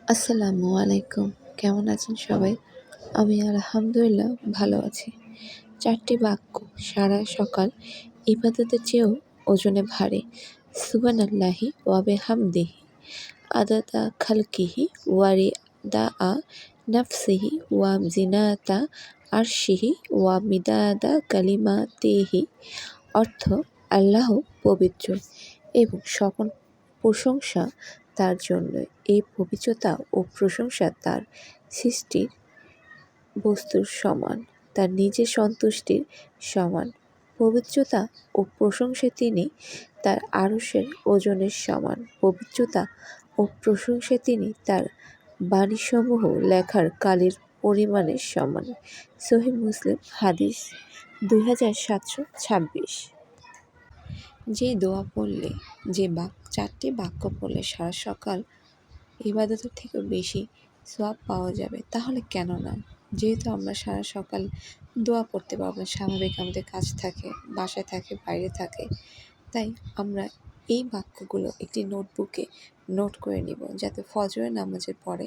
আসসালামু আলাইকুম। কেমন আছেন সবাই? আমি আলহামদুলিল্লাহ ভালো আছি। ৪টি বাক্য সারা সকাল ইবাদতের চেয়েও ওজনে ভারী। সুবহানাল্লাহি ওয়া বিহামদিহি আদাদা খালকিহি ওয়া রিদাআ নাফসিহি ওয়া জিনাতা আরশিহি ওয়া মিদাদা কালিমাতিহি। অর্থ: আল্লাহ পবিত্র এবং সকল প্রশংসা তার জন্যই। এই পবিত্রতা ও প্রশংসা তার সৃষ্টির বস্তুর সমান, তার নিজের সন্তুষ্টির সমান। পবিত্রতা ও প্রশংসায় তিনি তার আরশের ওজনের সমান। পবিত্রতা ও প্রশংসায় তিনি তার বাণীসমূহ লেখার কালির পরিমাণের সমান। সহিহ মুসলিম হাদিস 2726। যে দোয়া পড়লে, যে 4টি বাক্য পড়লে সারা সকাল ইবাদতের থেকেও বেশি সওয়াব পাওয়া যাবে, তাহলে কেন না? যেহেতু আমরা সারা সকাল দোয়া পড়তে পারবো না, স্বাভাবিক আমাদের কাজ থাকে, বাসায় থাকে, বাইরে থাকে, তাই আমরা এই বাক্যগুলো একটি নোটবুকে নোট করে নিব, যাতে ফজরের নামাজের পরে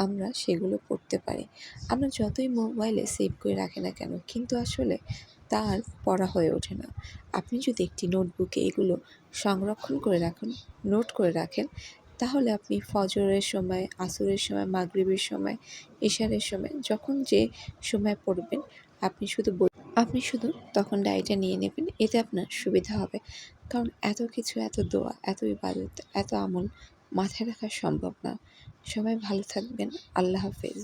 আমরা সেগুলো পড়তে পারি। আমরা যতই মোবাইলে সেভ করে রাখি না কেন, কিন্তু আসলে তার পড়া হয়ে ওঠে না। আপনি যদি একটি নোটবুকে এগুলো সংরক্ষণ করে রাখেন, নোট করে রাখেন, তাহলে আপনি ফজরের সময়, আসরের সময়, মাগরিবের সময়, ইশারের সময়, যখন যে সময় পড়বেন, আপনি শুধু তখন ডায়েরিটা নিয়ে নেবেন। এতে আপনার সুবিধা হবে। কারণ এত কিছু, এত দোয়া, এত ইবাদত, এত আমল মাথায় রাখা সম্ভব না। সবাই ভালো থাকবেন। আল্লাহ হাফেজ।